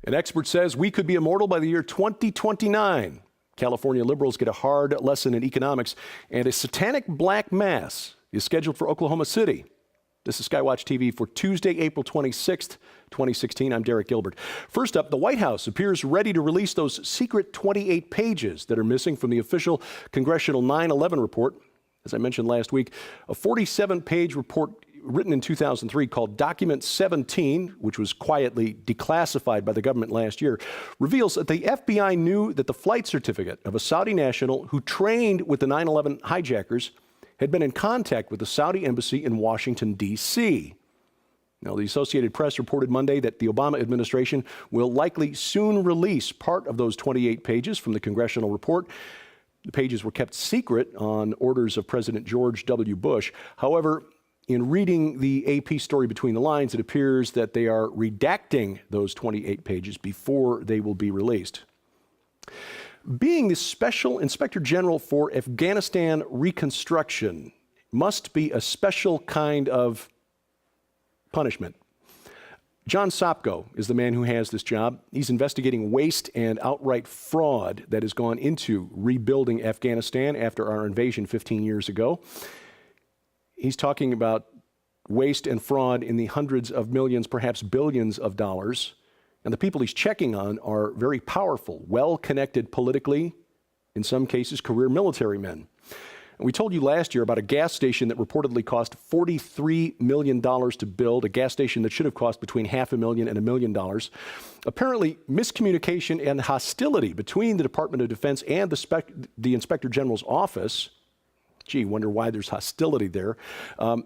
An expert says we could be immortal by the year 2029. California liberals get a hard lesson in economics, and a satanic black mass is scheduled for Oklahoma City. This is SkyWatch TV for Tuesday, April 26th, 2016. I'm Derek Gilbert. First up, the White House appears ready to release those secret 28 pages that are missing from the official congressional 9/11 report. As I mentioned last week, a 47-page report written in 2003 called Document 17, which was quietly declassified by the government last year, reveals that the FBI knew that the flight certificate of a Saudi national who trained with the 9/11 hijackers had been in contact with the Saudi embassy in Washington, D.C. Now, the Associated Press reported Monday that the Obama administration will likely soon release part of those 28 pages from the congressional report. The pages were kept secret on orders of President George W. Bush. However, in reading the AP story between the lines, it appears that they are redacting those 28 pages before they will be released. Being the Special Inspector General for Afghanistan Reconstruction must be a special kind of punishment. John Sopko is the man who has this job. He's investigating waste and outright fraud that has gone into rebuilding Afghanistan after our invasion 15 years ago. He's talking about waste and fraud in the hundreds of millions, perhaps billions of dollars. And the people he's checking on are very powerful, well-connected politically, in some cases, career military men. And we told you last year about a gas station that reportedly cost $43 million to build, a gas station that should have cost between $500,000 and $1 million. Apparently, miscommunication and hostility between the Department of Defense and the Inspector General's office, gee, wonder why there's hostility there,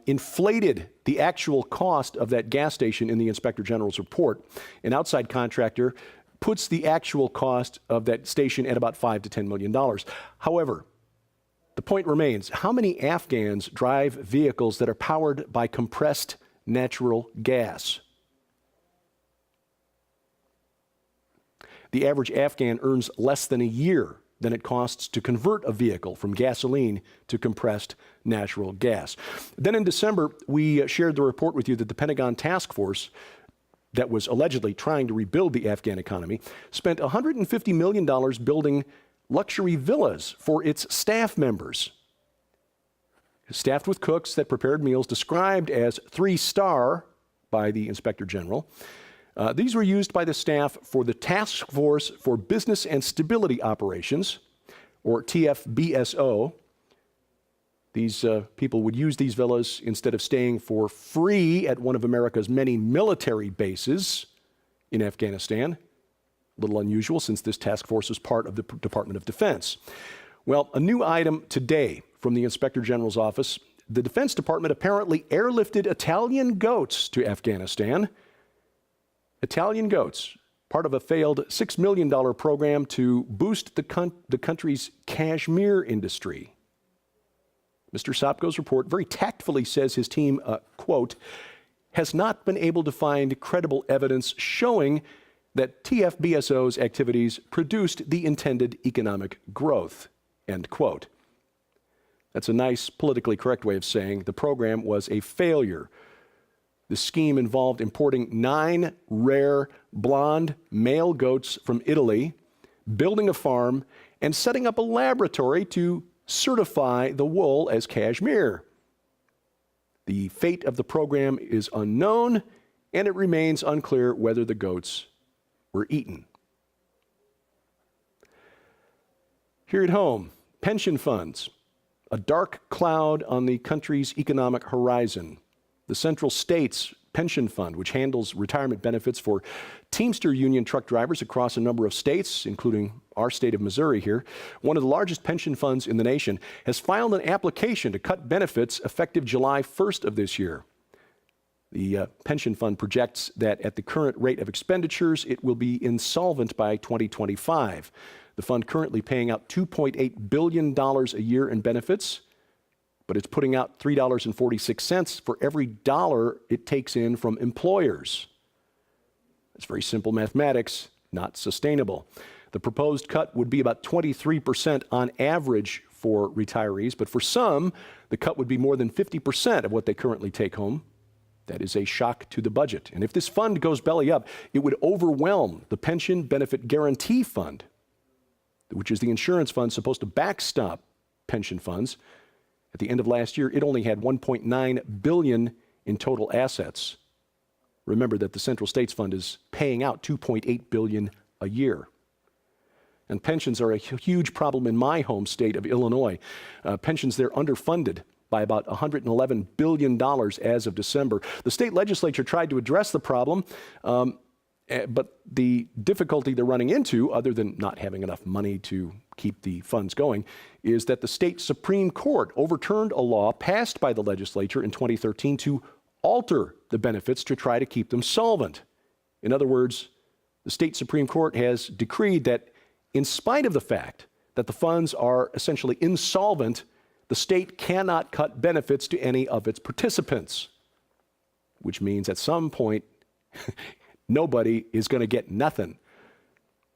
inflated the actual cost of that gas station in the Inspector General's report. An outside contractor puts the actual cost of that station at about $5 to $10 million. However, the point remains, how many Afghans drive vehicles that are powered by compressed natural gas? The average Afghan earns less than a year than it costs to convert a vehicle from gasoline to compressed natural gas. Then in December, we shared the report with you that the Pentagon task force that was allegedly trying to rebuild the Afghan economy spent $150 million building luxury villas for its staff members. Staffed with cooks that prepared meals described as 3-star by the Inspector General. These were used by the staff for the Task Force for Business and Stability Operations, or TFBSO. These people would use these villas instead of staying for free at one of America's many military bases in Afghanistan. A little unusual since this task force was part of the Department of Defense. Well, a new item today from the Inspector General's office. The Defense Department apparently airlifted Italian goats to Afghanistan. Italian goats, part of a failed $6 million program to boost the country's cashmere industry. Mr. Sopko's report very tactfully says his team, quote, has not been able to find credible evidence showing that TFBSO's activities produced the intended economic growth, end quote. That's a nice politically correct way of saying the program was a failure. The scheme involved importing 9 rare blonde male goats from Italy, building a farm, and setting up a laboratory to certify the wool as cashmere. The fate of the program is unknown, and it remains unclear whether the goats were eaten. Here at home, pension funds, a dark cloud on the country's economic horizon. The Central States Pension Fund, which handles retirement benefits for Teamster Union truck drivers across a number of states, including our state of Missouri here, one of the largest pension funds in the nation, has filed an application to cut benefits effective July 1st of this year. The pension fund projects that at the current rate of expenditures, it will be insolvent by 2025. The fund currently paying out $2.8 billion a year in benefits, but it's putting out $3.46 for every dollar it takes in from employers. It's very simple mathematics, not sustainable. The proposed cut would be about 23% on average for retirees, but for some, the cut would be more than 50% of what they currently take home. That is a shock to the budget. And if this fund goes belly up, it would overwhelm the Pension Benefit Guarantee Fund, which is the insurance fund supposed to backstop pension funds. At the end of last year, it only had $1.9 billion in total assets. Remember that the Central States Fund is paying out $2.8 billion a year. And pensions are a huge problem in my home state of Illinois. Pensions there underfunded by about $111 billion as of December. The state legislature tried to address the problem, but the difficulty they're running into, other than not having enough money to keep the funds going, is that the state Supreme Court overturned a law passed by the legislature in 2013 to alter the benefits to try to keep them solvent. In other words, the state Supreme Court has decreed that in spite of the fact that the funds are essentially insolvent, the state cannot cut benefits to any of its participants, which means at some point, nobody is going to get nothing.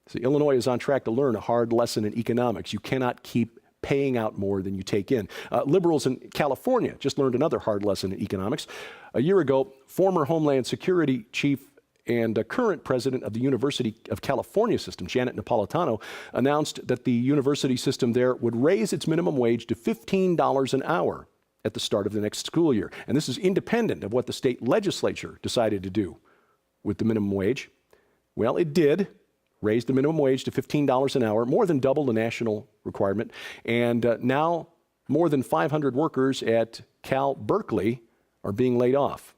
So Illinois is on track to learn a hard lesson in economics. You cannot keep paying out more than you take in. Liberals in California just learned another hard lesson in economics. A year ago, former Homeland Security Chief and current president of the University of California system, Janet Napolitano, announced that the university system there would raise its minimum wage to $15 an hour at the start of the next school year. And this is independent of what the state legislature decided to do with the minimum wage. Well, it did raise the minimum wage to $15 an hour, more than double the national requirement. And now more than 500 workers at Cal Berkeley are being laid off.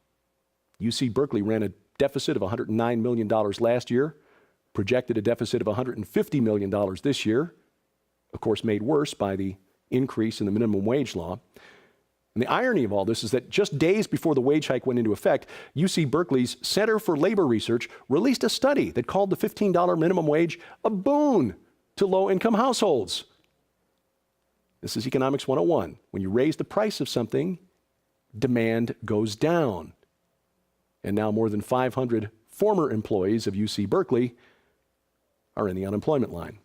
UC Berkeley ran a deficit of $109 million last year, projected a deficit of $150 million this year, of course made worse by the increase in the minimum wage law. And the irony of all this is that just days before the wage hike went into effect, UC Berkeley's Center for Labor Research released a study that called the $15 minimum wage a boon to low-income households. This is Economics 101. When you raise the price of something, demand goes down. And now more than 500 former employees of UC Berkeley are in the unemployment line.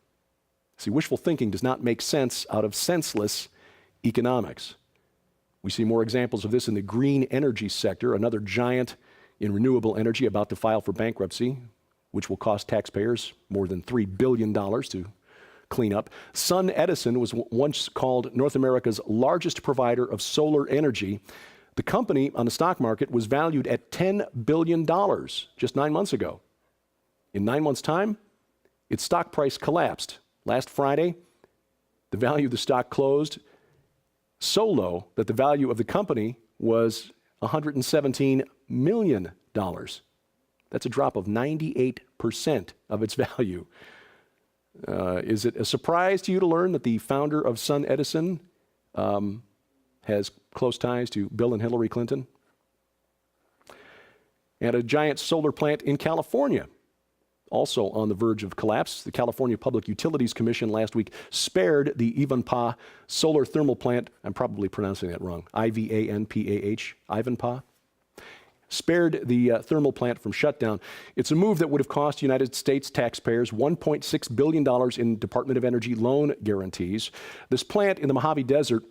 See, wishful thinking does not make sense out of senseless economics. We see more examples of this in the green energy sector, another giant in renewable energy about to file for bankruptcy, which will cost taxpayers more than $3 billion to clean up. SunEdison was once called North America's largest provider of solar energy. The company on the stock market was valued at $10 billion just 9 months ago. In 9 months' time, its stock price collapsed. Last Friday, the value of the stock closed so low that the value of the company was $117 million. That's a drop of 98% of its value. Is it a surprise to you to learn that the founder of SunEdison has close ties to Bill and Hillary Clinton? And a giant solar plant in California, also on the verge of collapse. The California Public Utilities Commission last week spared the Ivanpah solar thermal plant. I'm probably pronouncing that wrong. Ivanpah, Ivanpah. Spared the thermal plant from shutdown. It's a move that would have cost United States taxpayers $1.6 billion in Department of Energy loan guarantees. This plant in the Mojave Desert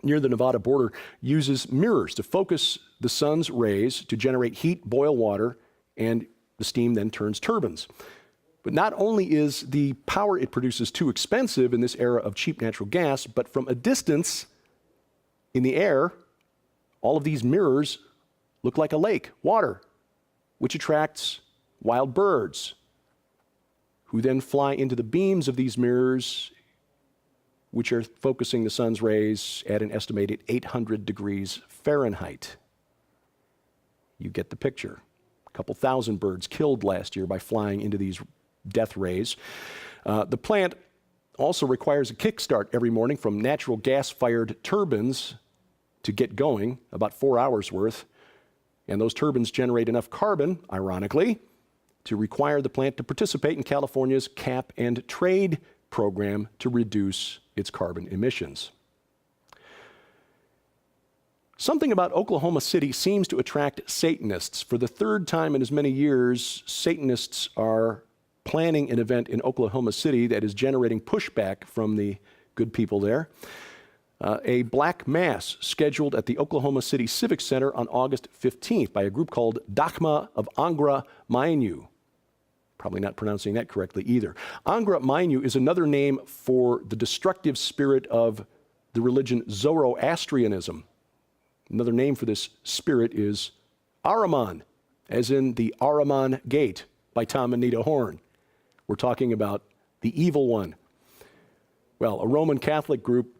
near the Nevada border uses mirrors to focus the sun's rays to generate heat, boil water, and the steam then turns turbines. But not only is the power it produces too expensive in this era of cheap natural gas, but from a distance in the air, all of these mirrors look like a lake, water, which attracts wild birds, who then fly into the beams of these mirrors, which are focusing the sun's rays at an estimated 800 degrees Fahrenheit. You get the picture. A couple thousand birds killed last year by flying into these death rays. The plant also requires a kickstart every morning from natural gas-fired turbines to get going, about 4 hours worth. And those turbines generate enough carbon, ironically, to require the plant to participate in California's cap and trade program to reduce its carbon emissions. Something about Oklahoma City seems to attract Satanists. For the third time in as many years, Satanists are planning an event in Oklahoma City that is generating pushback from the good people there. a black mass scheduled at the Oklahoma City Civic Center on August 15th by a group called Dachma of Angra Mainyu. Probably not pronouncing that correctly either. Angra Mainyu is another name for the destructive spirit of the religion Zoroastrianism. Another name for this spirit is Ahriman, as in the Ahriman Gate by Tom and Nita Horn. We're talking about the evil one. Well, a Roman Catholic group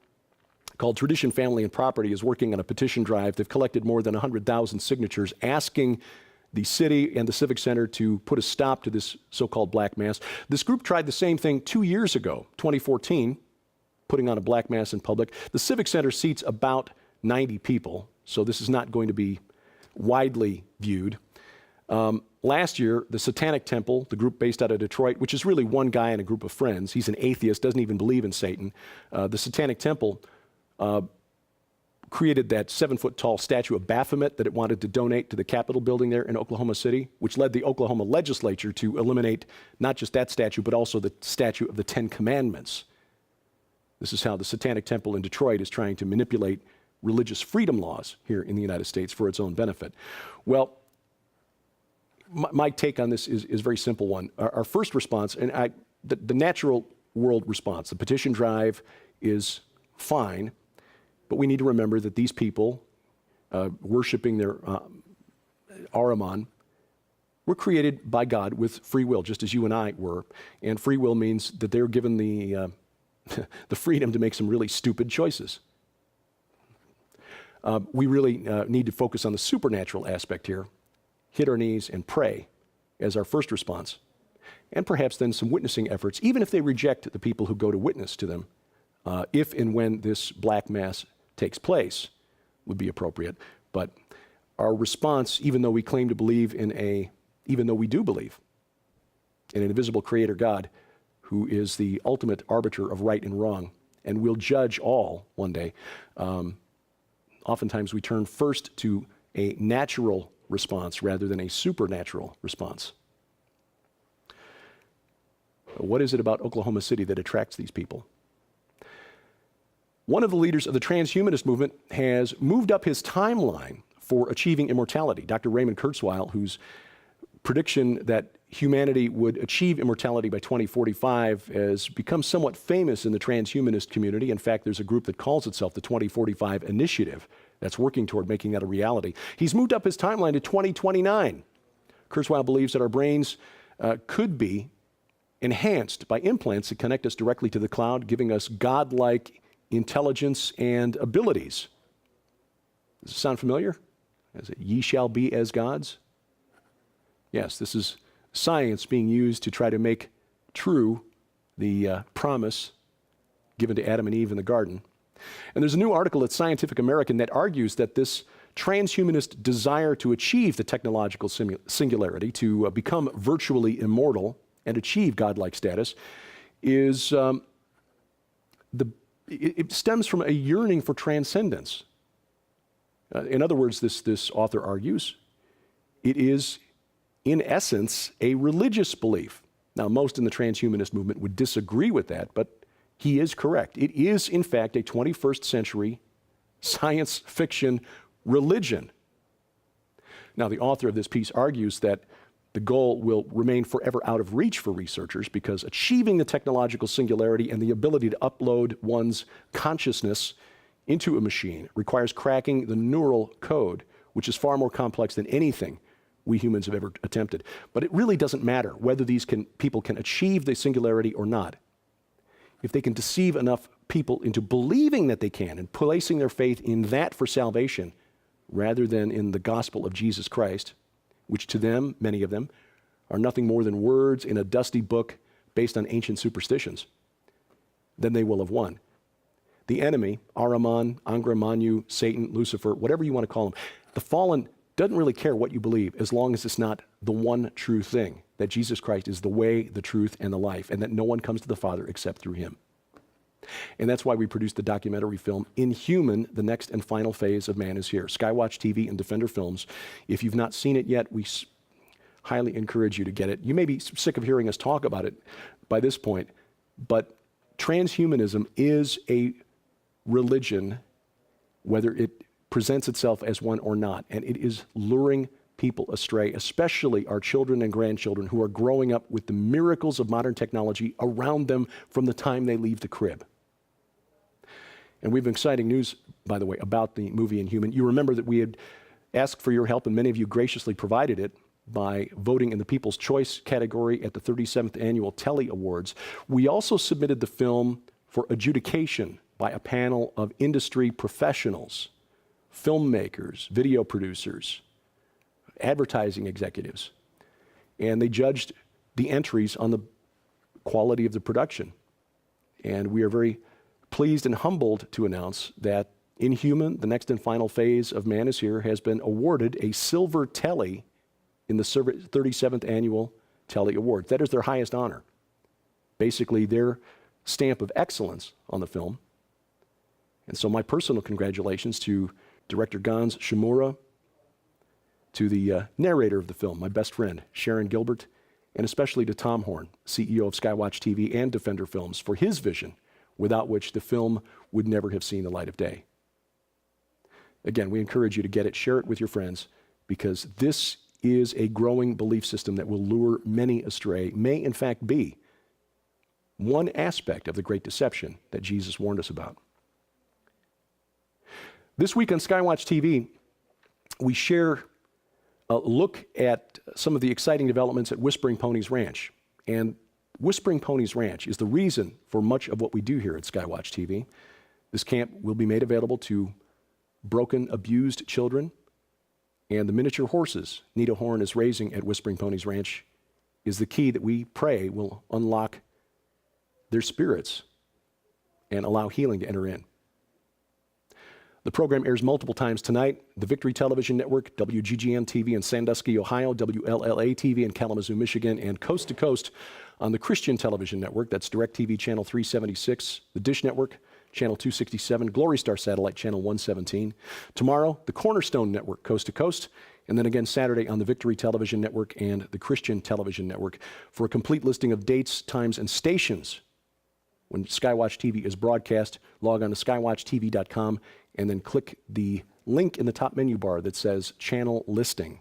called Tradition, Family, and Property is working on a petition drive. They've collected more than 100,000 signatures asking the city and the Civic Center to put a stop to this so-called black mass. This group tried the same thing 2 years ago, 2014, putting on a black mass in public. The Civic Center seats about 90 people, so this is not going to be widely viewed. Last year, the Satanic Temple, the group based out of Detroit, which is really one guy and a group of friends, he's an atheist, doesn't even believe in Satan. The Satanic Temple created that 7-foot-tall statue of Baphomet that it wanted to donate to the Capitol building there in Oklahoma City, which led the Oklahoma legislature to eliminate not just that statue, but also the statue of the Ten Commandments. This is how the Satanic Temple in Detroit is trying to manipulate religious freedom laws here in the United States for its own benefit. Well, my take on this is a very simple one. Our first response, and the natural world response, the petition drive is fine, but we need to remember that these people worshiping their Ahriman were created by God with free will, just as you and I were. And free will means that they're given the freedom to make some really stupid choices. We really need to focus on the supernatural aspect here, hit our knees and pray as our first response, and perhaps then some witnessing efforts, even if they reject the people who go to witness to them, if and when this black mass takes place, would be appropriate. But our response, even though we claim to believe even though we do believe in an invisible creator God who is the ultimate arbiter of right and wrong and will judge all one day, oftentimes we turn first to a natural response rather than a supernatural response. What is it about Oklahoma City that attracts these people? One of the leaders of the transhumanist movement has moved up his timeline for achieving immortality. Dr. Raymond Kurzweil, whose prediction that humanity would achieve immortality by 2045 has become somewhat famous in the transhumanist community. In fact, there's a group that calls itself the 2045 Initiative that's working toward making that a reality. He's moved up his timeline to 2029. Kurzweil believes that our brains could be enhanced by implants that connect us directly to the cloud, giving us godlike intelligence and abilities. Does it sound familiar? Is it ye shall be as gods? Yes, this is science being used to try to make true the promise given to Adam and Eve in the garden. And there's a new article at Scientific American that argues that this transhumanist desire to achieve the technological singularity, to become virtually immortal and achieve godlike status, is it stems from a yearning for transcendence. In other words, this author argues, it is in essence a religious belief. Now, most in the transhumanist movement would disagree with that, but he is correct. It is, in fact, a 21st century science fiction religion. Now, the author of this piece argues that the goal will remain forever out of reach for researchers because achieving the technological singularity and the ability to upload one's consciousness into a machine requires cracking the neural code, which is far more complex than anything we humans have ever attempted. But it really doesn't matter whether these people can achieve the singularity or not. If they can deceive enough people into believing that they can and placing their faith in that for salvation rather than in the gospel of Jesus Christ, which to them, many of them, are nothing more than words in a dusty book based on ancient superstitions, then they will have won. The enemy, Ahriman, Angra Mainyu, Satan, Lucifer, whatever you want to call him, the fallen doesn't really care what you believe as long as it's not the one true thing, that Jesus Christ is the way, the truth, and the life, and that no one comes to the Father except through him. And that's why we produced the documentary film, Inhuman, The Next and Final Phase of Man is Here. SkyWatchTV and Defender Films. If you've not seen it yet, we highly encourage you to get it. You may be sick of hearing us talk about it by this point, but transhumanism is a religion, whether it presents itself as one or not, and it is luring people astray, especially our children and grandchildren who are growing up with the miracles of modern technology around them from the time they leave the crib. And we have exciting news, by the way, about the movie Inhuman. You remember that we had asked for your help, and many of you graciously provided it by voting in the People's Choice category at the 37th Annual Telly Awards. We also submitted the film for adjudication by a panel of industry professionals, filmmakers, video producers, advertising executives, and they judged the entries on the quality of the production. And we are very pleased and humbled to announce that Inhuman, the next and final phase of Man is Here, has been awarded a Silver Telly in the 37th Annual Telly Awards. That is their highest honor. Basically, their stamp of excellence on the film. And so my personal congratulations to Director Gans Shimura, to the narrator of the film, my best friend, Sharon Gilbert, and especially to Tom Horn, CEO of SkyWatch TV and Defender Films, for his vision, without which the film would never have seen the light of day. Again, we encourage you to get it, share it with your friends, because this is a growing belief system that will lure many astray, may in fact be one aspect of the great deception that Jesus warned us about. This week on SkyWatch TV, we share a look at some of the exciting developments at Whispering Ponies Ranch. And Whispering Ponies Ranch is the reason for much of what we do here at SkyWatch TV. This camp will be made available to broken, abused children, and the miniature horses Nita Horn is raising at Whispering Ponies Ranch is the key that we pray will unlock their spirits and allow healing to enter in. The program airs multiple times tonight. The Victory Television Network, WGGN TV in Sandusky, Ohio, WLLA TV in Kalamazoo, Michigan, and coast to coast on the Christian Television Network. That's DirecTV Channel 376, the Dish Network, Channel 267, Glory Star Satellite, Channel 117. Tomorrow, the Cornerstone Network, coast to coast, and then again Saturday on the Victory Television Network and the Christian Television Network. For a complete listing of dates, times, and stations when SkyWatch TV is broadcast, log on to skywatchtv.com and then click the link in the top menu bar that says Channel Listing.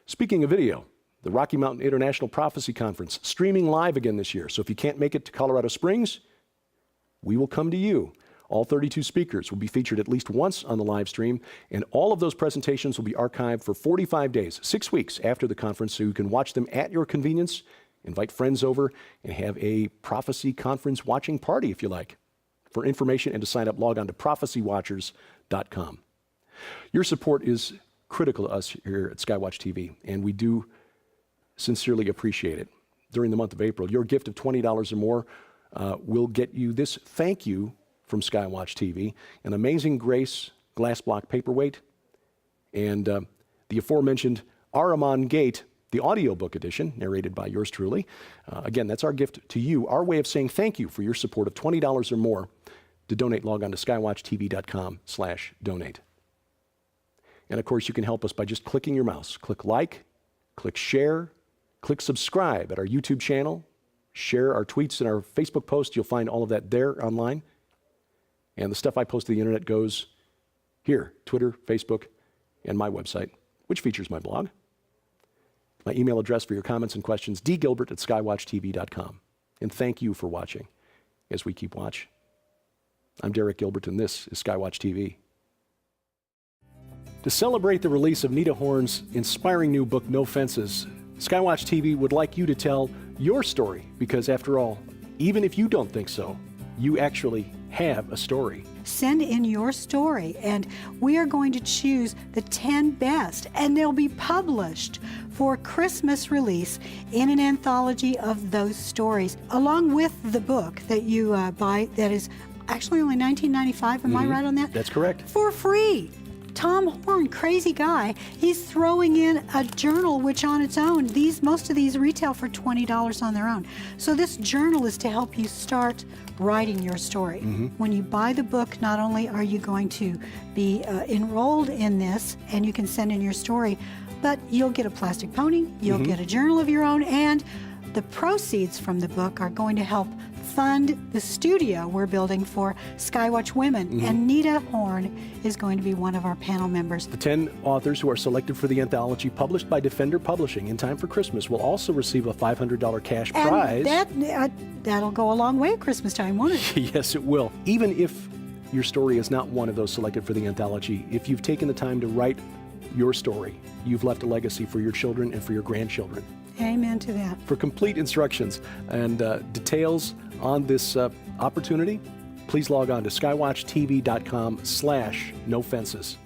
Speaking of video, the Rocky Mountain International Prophecy Conference, streaming live again this year. So if you can't make it to Colorado Springs, we will come to you. All 32 speakers will be featured at least once on the live stream, and all of those presentations will be archived for 45 days, 6 weeks after the conference, so you can watch them at your convenience, invite friends over, and have a prophecy conference watching party if you like. For information and to sign up, log on to prophecywatchers.com. Your support is critical to us here at SkyWatch TV, and we do sincerely appreciate it. During the month of April, your gift of $20 or more will get you this thank you from SkyWatch TV, an Amazing Grace glass block paperweight, and the aforementioned Ahriman Gate, the audiobook edition, narrated by yours truly. Again, that's our gift to you, our way of saying thank you for your support of $20 or more. To donate, log on to skywatchtv.com/donate. And of course, you can help us by just clicking your mouse. Click like, click share, click subscribe at our YouTube channel, share our tweets and our Facebook posts. You'll find all of that there online. And the stuff I post to the internet goes here, Twitter, Facebook, and my website, which features my blog. My email address for your comments and questions, dgilbert@skywatchtv.com. And thank you for watching as we keep watch. I'm Derek Gilbert, and this is SkyWatch TV. To celebrate the release of Nita Horn's inspiring new book, No Fences, SkyWatch TV would like you to tell your story, because after all, even if you don't think so, you actually have a story. Send in your story, and we are going to choose the 10 best, and they'll be published for Christmas release in an anthology of those stories, along with the book that you buy that is actually only $19.95. Am I right on that? That's correct. For free. Tom Horn, crazy guy, he's throwing in a journal which on its own, most of these retail for $20 on their own. So this journal is to help you start writing your story. When you buy the book, not only are you going to be enrolled in this and you can send in your story, but you'll get a plastic pony, you'll get a journal of your own, and The proceeds from the book are going to help fund the studio we're building for SkyWatch Women, and Nita Horn is going to be one of our panel members. The 10 authors who are selected for the anthology, published by Defender Publishing in time for Christmas, will also receive a $500 cash prize. And that'll go a long way at Christmas time, won't it? Yes, it will. Even if your story is not one of those selected for the anthology, if you've taken the time to write your story, you've left a legacy for your children and for your grandchildren. Amen to that. For complete instructions and details on this opportunity, please log on to skywatchtv.com/nofences.